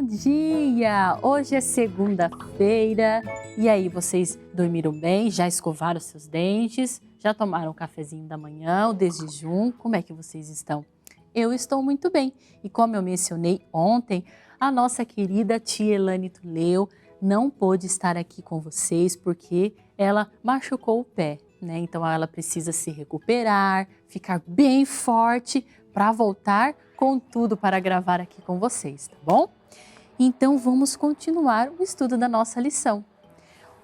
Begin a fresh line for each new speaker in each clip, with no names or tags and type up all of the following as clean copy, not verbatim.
dia! Hoje é segunda-feira e aí, vocês dormiram bem? Já escovaram seus dentes? Já tomaram o cafezinho da manhã, o desjejum? Como é que vocês estão? Eu estou muito bem e como eu mencionei ontem, a nossa querida tia Elane Tuleu não pôde estar aqui com vocês porque ela machucou o pé, né? Então ela precisa se recuperar, ficar bem forte para voltar com tudo para gravar aqui com vocês, tá bom? Então vamos continuar o estudo da nossa lição.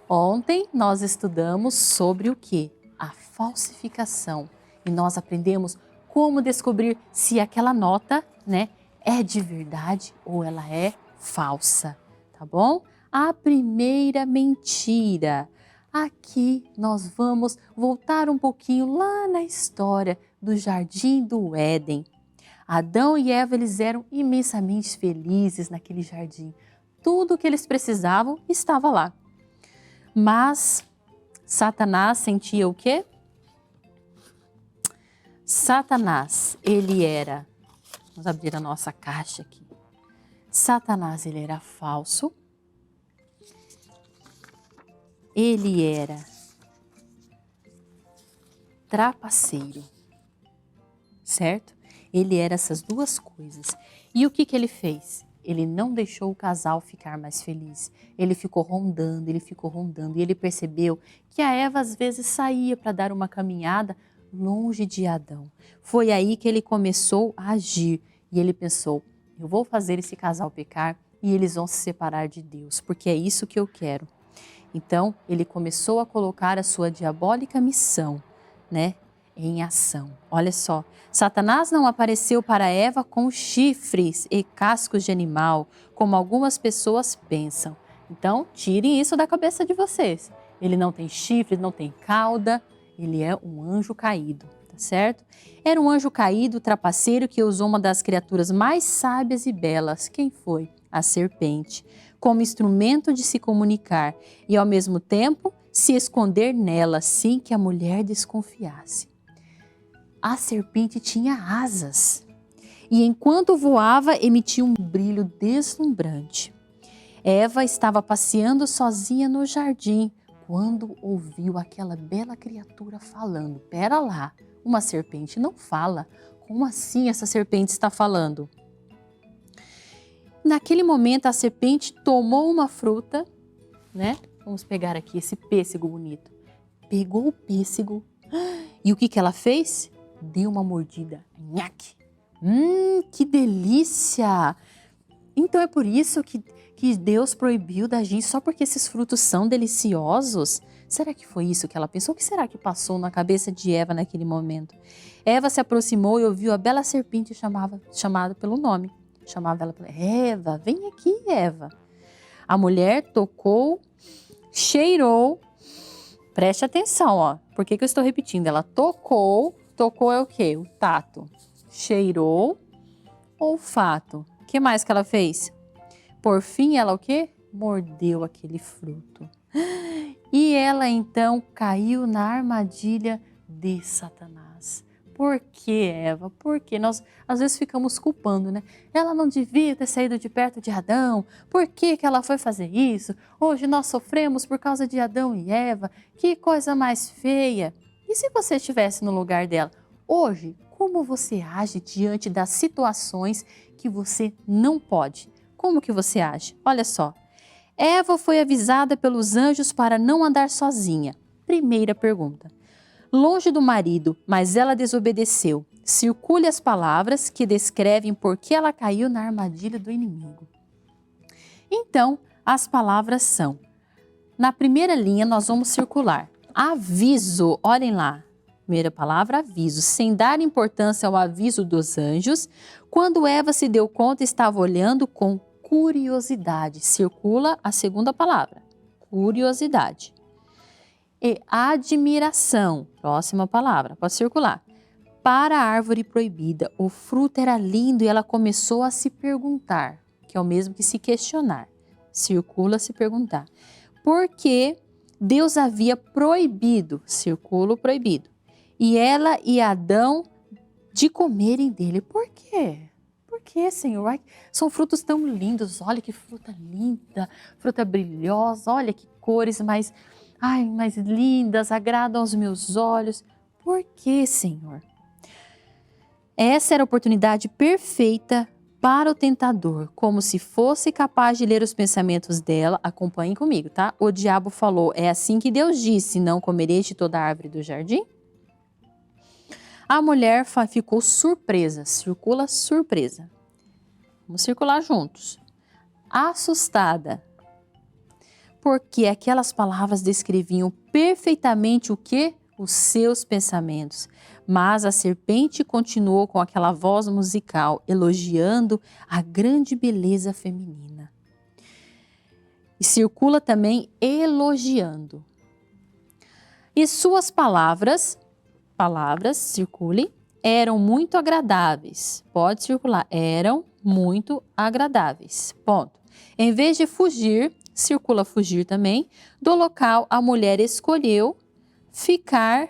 Ontem nós estudamos sobre o que? A falsificação. E nós aprendemos como descobrir se aquela nota, né, é de verdade ou ela é falsa, tá bom? A primeira mentira. Aqui nós vamos voltar um pouquinho lá na história do Jardim do Éden. Adão e Eva, eles eram imensamente felizes naquele jardim. Tudo o que eles precisavam estava lá. Mas Satanás sentia o quê? Satanás, ele era... Vamos abrir a nossa caixa aqui. Satanás, ele era falso. Ele era trapaceiro, certo? Ele era essas duas coisas. E o que ele fez? Ele não deixou o casal ficar mais feliz. Ele ficou rondando e ele percebeu que a Eva às vezes saía para dar uma caminhada longe de Adão. Foi aí que ele começou a agir e ele pensou, eu vou fazer esse casal pecar e eles vão se separar de Deus, porque é isso que eu quero. Então ele começou a colocar a sua diabólica missão, né, em ação. Olha só, Satanás não apareceu para Eva com chifres e cascos de animal, como algumas pessoas pensam. Então, tirem isso da cabeça de vocês. Ele não tem chifre, não tem cauda, ele é um anjo caído, tá certo? Era um anjo caído, trapaceiro, que usou uma das criaturas mais sábias e belas. Quem foi? A serpente, como instrumento de se comunicar e, ao mesmo tempo, se esconder nela, sem que a mulher desconfiasse. A serpente tinha asas e enquanto voava emitia um brilho deslumbrante. Eva estava passeando sozinha no jardim quando ouviu aquela bela criatura falando. Pera lá, uma serpente não fala. Como assim essa serpente está falando? Naquele momento a serpente tomou uma fruta, né? Vamos pegar aqui esse pêssego bonito. Pegou o pêssego e o que ela fez? Deu uma mordida. Nhaque! Que delícia! Então é por isso que Deus proibiu da gente só porque esses frutos são deliciosos? Será que foi isso que ela pensou? O que será que passou na cabeça de Eva naquele momento? Eva se aproximou e ouviu a bela serpente chamada pelo nome. Chamava ela, Eva, vem aqui, Eva. A mulher tocou, cheirou, preste atenção, ó. Por que eu estou repetindo? Ela tocou é o quê? O tato. Cheirou, olfato. O que mais que ela fez? Por fim, ela o quê? Mordeu aquele fruto. E ela então caiu na armadilha de Satanás. Por que, Eva? Porque nós às vezes ficamos culpando, né? Ela não devia ter saído de perto de Adão. Por que ela foi fazer isso? Hoje nós sofremos por causa de Adão e Eva. Que coisa mais feia. E se você estivesse no lugar dela? Hoje, como você age diante das situações que você não pode? Como que você age? Olha só. Eva foi avisada pelos anjos para não andar sozinha. Primeira pergunta. Longe do marido, mas ela desobedeceu. Circule as palavras que descrevem por que ela caiu na armadilha do inimigo. Então, as palavras são... Na primeira linha, nós vamos circular. Aviso, olhem lá. Primeira palavra, aviso. Sem dar importância ao aviso dos anjos, quando Eva se deu conta, estava olhando com curiosidade. Circula a segunda palavra, curiosidade. E admiração, próxima palavra, pode circular. Para a árvore proibida, o fruto era lindo e ela começou a se perguntar, que é o mesmo que se questionar. Circula se perguntar. Por que Deus havia proibido, circula o proibido, e ela e Adão de comerem dele? Por quê? Por que, Senhor? Ai, são frutos tão lindos. Olha que fruta linda, fruta brilhosa. Olha que cores mais lindas, agradam aos meus olhos. Por que, Senhor? Essa era a oportunidade perfeita para o tentador, como se fosse capaz de ler os pensamentos dela. Acompanhem comigo, tá? O diabo falou: é assim que Deus disse, não comereis de toda a árvore do jardim? A mulher ficou surpresa, circula surpresa. Vamos circular juntos. Assustada, porque aquelas palavras descreviam perfeitamente o que? Os seus pensamentos. Mas a serpente continuou com aquela voz musical, elogiando a grande beleza feminina. E circula também elogiando. E suas palavras, circule, eram muito agradáveis. Pode circular, eram muito agradáveis. Ponto. Em vez de fugir, circula fugir também, do local a mulher escolheu ficar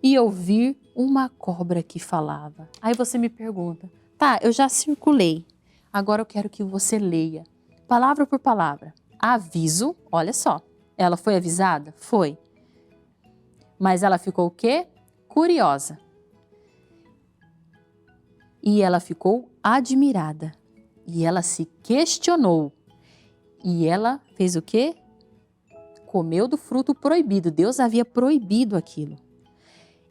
e ouvir uma cobra que falava. Aí você me pergunta, tá, eu já circulei, agora eu quero que você leia, palavra por palavra. Aviso, olha só, ela foi avisada? Foi. Mas ela ficou o quê? Curiosa. E ela ficou admirada. E ela se questionou. E ela fez o quê? Comeu do fruto proibido. Deus havia proibido aquilo.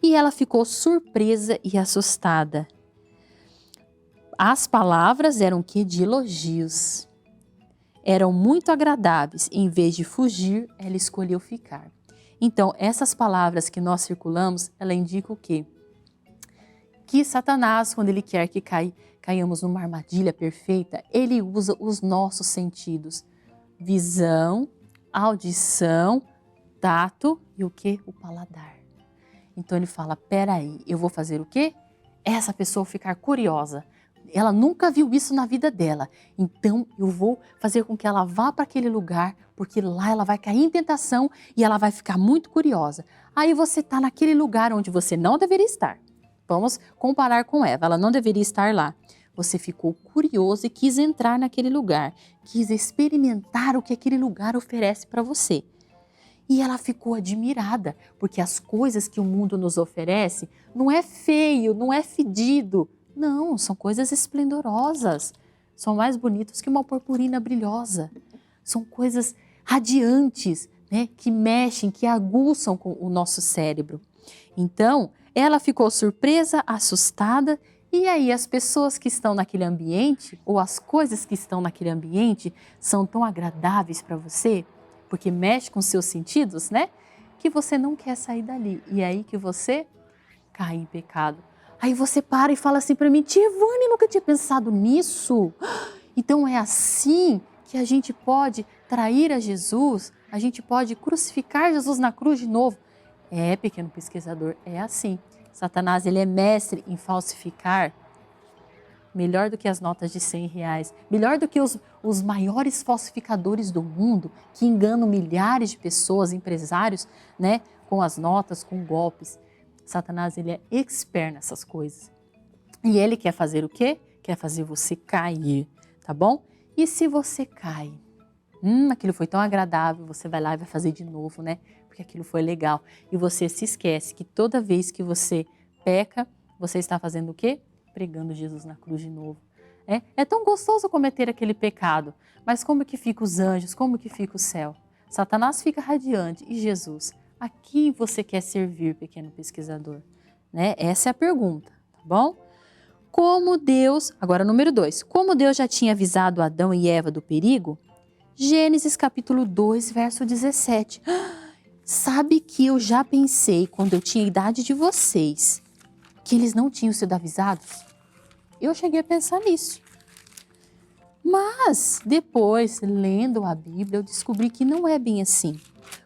E ela ficou surpresa e assustada. As palavras eram que de elogios. Eram muito agradáveis. Em vez de fugir, ela escolheu ficar. Então, essas palavras que nós circulamos, ela indica o quê? Que Satanás, quando ele quer que caiamos numa armadilha perfeita, ele usa os nossos sentidos. Visão, audição, tato e o quê? O paladar. Então ele fala, peraí, eu vou fazer o quê? Essa pessoa ficar curiosa. Ela nunca viu isso na vida dela. Então eu vou fazer com que ela vá para aquele lugar, porque lá ela vai cair em tentação e ela vai ficar muito curiosa. Aí você está naquele lugar onde você não deveria estar. Vamos comparar com Eva, ela não deveria estar lá. Você ficou curioso e quis entrar naquele lugar, quis experimentar o que aquele lugar oferece para você. E ela ficou admirada, porque as coisas que o mundo nos oferece não é feio, não é fedido. Não, são coisas esplendorosas. São mais bonitos que uma purpurina brilhosa. São coisas radiantes, né, que mexem, que aguçam com o nosso cérebro. Então, ela ficou surpresa, assustada, e aí as pessoas que estão naquele ambiente, ou as coisas que estão naquele ambiente, são tão agradáveis para você, porque mexe com seus sentidos, né? Que você não quer sair dali. E é aí que você cai em pecado. Aí você para e fala assim para mim, tia Ivane, nunca tinha pensado nisso. Então é assim que a gente pode trair a Jesus, a gente pode crucificar Jesus na cruz de novo. É, pequeno pesquisador, é assim. Satanás, ele é mestre em falsificar. Melhor do que as notas de R$100, melhor do que os maiores falsificadores do mundo, que enganam milhares de pessoas, empresários, né, com as notas, com golpes. Satanás, ele é expert nessas coisas. E ele quer fazer o quê? Quer fazer você cair, tá bom? E se você cai? Aquilo foi tão agradável, você vai lá e vai fazer de novo, né? Porque aquilo foi legal. E você se esquece que toda vez que você peca, você está fazendo o quê? Pregando Jesus na cruz de novo. É tão gostoso cometer aquele pecado, mas como que fica os anjos, como que fica o céu? Satanás fica radiante e Jesus, a quem você quer servir, pequeno pesquisador? Né? Essa é a pergunta, tá bom? Como Deus, agora número 2, como Deus já tinha avisado Adão e Eva do perigo, Gênesis capítulo 2, verso 17. Sabe que eu já pensei, quando eu tinha a idade de vocês, que eles não tinham sido avisados? Eu cheguei a pensar nisso. Mas depois, lendo a Bíblia, eu descobri que não é bem assim.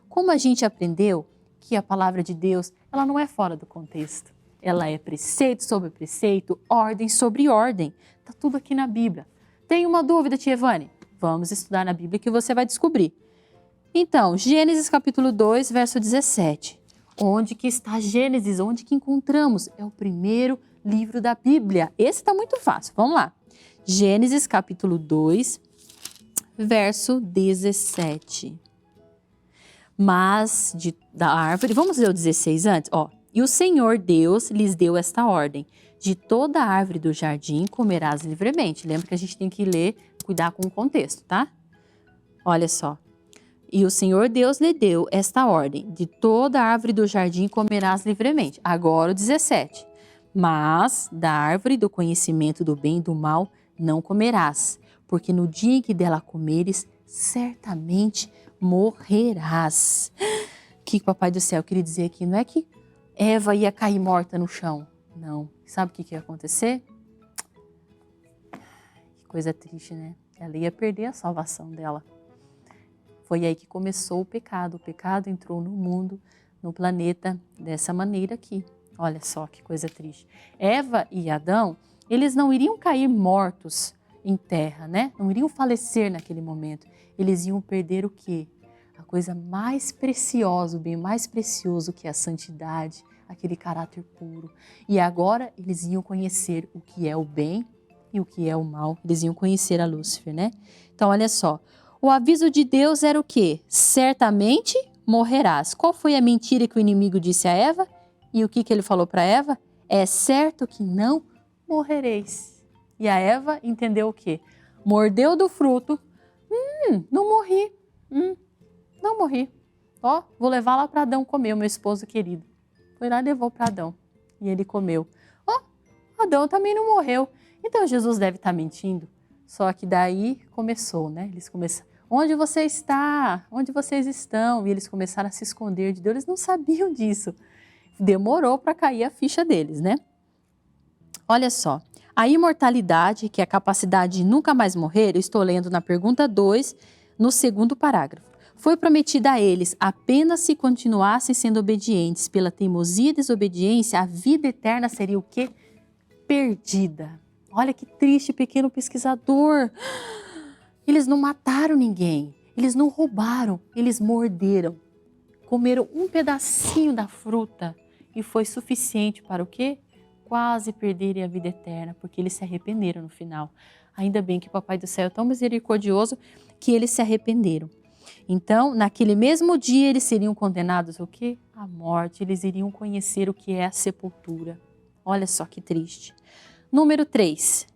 Como a gente aprendeu que a palavra de Deus, ela não é fora do contexto. Ela é preceito sobre preceito, ordem sobre ordem. Está tudo aqui na Bíblia. Tem uma dúvida, tia Ivane? Vamos estudar na Bíblia que você vai descobrir. Então, Gênesis capítulo 2, verso 17. Onde que está Gênesis? Onde que encontramos? É o primeiro livro da Bíblia. Esse está muito fácil, vamos lá. Gênesis capítulo 2, verso 17. Mas da árvore, vamos ler o 16 antes? Ó, e o Senhor Deus lhes deu esta ordem: de toda árvore do jardim comerás livremente. Lembra que a gente tem que ler, cuidar com o contexto, tá? Olha só. E o Senhor Deus lhe deu esta ordem: de toda árvore do jardim comerás livremente. Agora o 17. Mas da árvore do conhecimento do bem e do mal não comerás, porque no dia em que dela comeres, certamente morrerás. O que o Papai do Céu queria dizer aqui? Não é que Eva ia cair morta no chão. Não. Sabe o que ia acontecer? Que coisa triste, né? Ela ia perder a salvação dela. Foi aí que começou o pecado. O pecado entrou no mundo, no planeta, dessa maneira aqui. Olha só que coisa triste. Eva e Adão, eles não iriam cair mortos em terra, né? Não iriam falecer naquele momento. Eles iam perder o quê? A coisa mais preciosa, o bem mais precioso, que é a santidade, aquele caráter puro. E agora eles iam conhecer o que é o bem e o que é o mal. Eles iam conhecer a Lúcifer, né? Então, olha só. O aviso de Deus era o quê? Certamente morrerás. Qual foi a mentira que o inimigo disse a Eva? E o que ele falou para Eva? É certo que não morrereis. E a Eva entendeu o quê? Mordeu do fruto. Não morri. Não morri. Ó, vou levar lá para Adão comer, o meu esposo querido. Foi lá e levou para Adão. E ele comeu. Ó, Adão também não morreu. Então Jesus deve estar mentindo. Só que daí começou, né? Eles começaram. Onde você está? Onde vocês estão? E eles começaram a se esconder de Deus. Eles não sabiam disso. Demorou para cair a ficha deles, né? Olha só. A imortalidade, que é a capacidade de nunca mais morrer, eu estou lendo na pergunta 2, no segundo parágrafo. Foi prometida a eles apenas se continuassem sendo obedientes. Pela teimosia e desobediência, a vida eterna seria o quê? Perdida. Olha que triste, pequeno pesquisador. Eles não mataram ninguém, eles não roubaram, eles morderam. Comeram um pedacinho da fruta e foi suficiente para o quê? Quase perderem a vida eterna, porque eles se arrependeram no final. Ainda bem que o Papai do Céu é tão misericordioso que eles se arrependeram. Então, naquele mesmo dia, eles seriam condenados ao quê? À morte. Eles iriam conhecer o que é a sepultura. Olha só que triste. Número 3.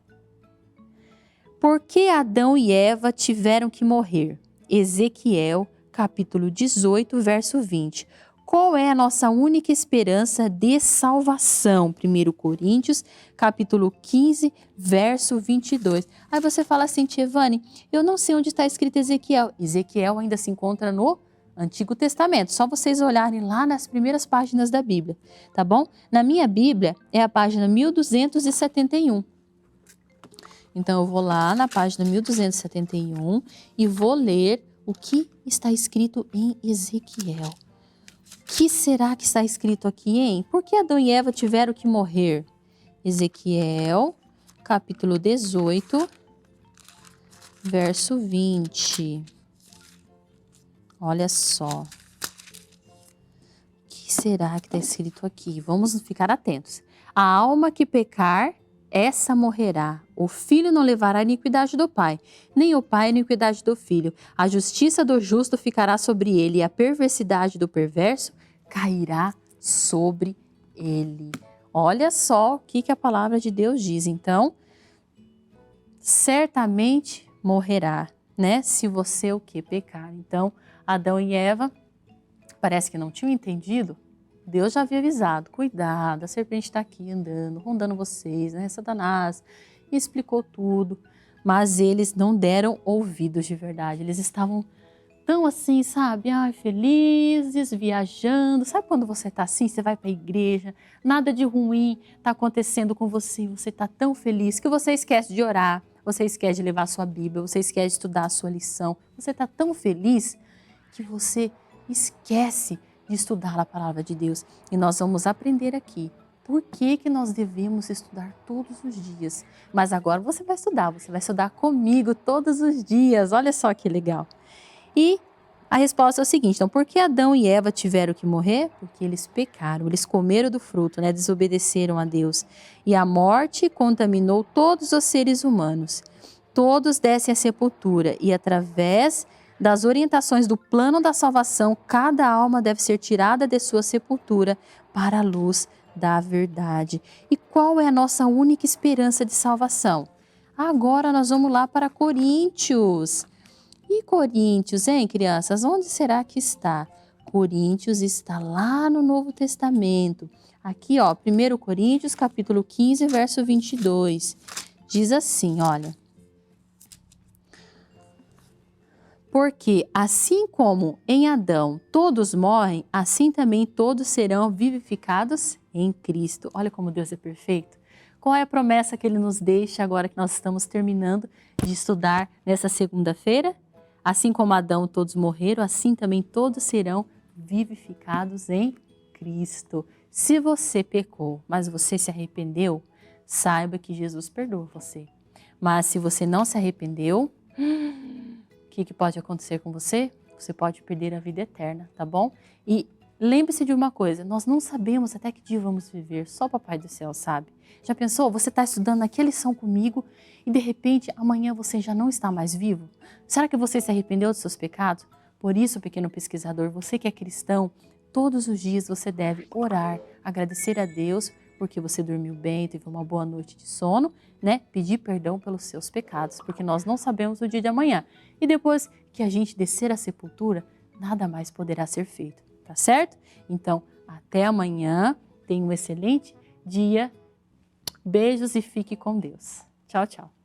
Por que Adão e Eva tiveram que morrer? Ezequiel, capítulo 18, verso 20. Qual é a nossa única esperança de salvação? 1 Coríntios, capítulo 15, verso 22. Aí você fala assim, Tievane, eu não sei onde está escrito Ezequiel. Ezequiel ainda se encontra no Antigo Testamento. Só vocês olharem lá nas primeiras páginas da Bíblia, tá bom? Na minha Bíblia é a página 1271. Então eu vou lá na página 1271 e vou ler o que está escrito em Ezequiel. O que será que está escrito aqui, hein? Por que Adão e Eva tiveram que morrer? Ezequiel, capítulo 18, verso 20. Olha só. O que será que está escrito aqui? Vamos ficar atentos. A alma que pecar, essa morrerá. O filho não levará a iniquidade do pai, nem o pai a iniquidade do filho. A justiça do justo ficará sobre ele, e a perversidade do perverso cairá sobre ele. Olha só o que a palavra de Deus diz. Então, certamente morrerá, né? Se você o que? Pecar. Então, Adão e Eva, parece que não tinham entendido. Deus já havia avisado, cuidado, a serpente está aqui andando, rondando vocês, né? Satanás, e explicou tudo. Mas eles não deram ouvidos de verdade. Eles estavam tão assim, sabe? Ai, felizes, viajando. Sabe quando você está assim, você vai para a igreja, nada de ruim está acontecendo com você, você está tão feliz que você esquece de orar, você esquece de levar a sua Bíblia, você esquece de estudar a sua lição. Você está tão feliz que você esquece de estudar a palavra de Deus. E nós vamos aprender aqui por que nós devemos estudar todos os dias. Mas agora você vai estudar comigo todos os dias. Olha só que legal. E A resposta é o seguinte, então, por que Adão e Eva tiveram que morrer? Porque eles pecaram, eles comeram do fruto, né? Desobedeceram a Deus. E a morte contaminou todos os seres humanos. Todos descem à sepultura e através das orientações do plano da salvação, cada alma deve ser tirada de sua sepultura para a luz da verdade. E qual é a nossa única esperança de salvação? Agora nós vamos lá para Coríntios. E Coríntios, hein, crianças? Onde será que está? Coríntios está lá no Novo Testamento. Aqui, ó, 1 Coríntios, capítulo 15, verso 22. Diz assim, olha. Porque assim como em Adão todos morrem, assim também todos serão vivificados em Cristo. Olha como Deus é perfeito. Qual é a promessa que Ele nos deixa agora que nós estamos terminando de estudar nessa segunda-feira? Assim como Adão todos morreram, assim também todos serão vivificados em Cristo. Se você pecou, mas você se arrependeu, saiba que Jesus perdoa você. Mas se você não se arrependeu, o que pode acontecer com você? Você pode perder a vida eterna, tá bom? E lembre-se de uma coisa, nós não sabemos até que dia vamos viver, só o Papai do Céu sabe. Já pensou? Você está estudando aquela lição comigo e de repente amanhã você já não está mais vivo? Será que você se arrependeu dos seus pecados? Por isso, pequeno pesquisador, você que é cristão, todos os dias você deve orar, agradecer a Deus porque você dormiu bem, teve uma boa noite de sono, né? Pedir perdão pelos seus pecados, porque nós não sabemos o dia de amanhã. E depois que a gente descer à sepultura, nada mais poderá ser feito, tá certo? Então, até amanhã, tenha um excelente dia. Beijos e fique com Deus. Tchau, tchau.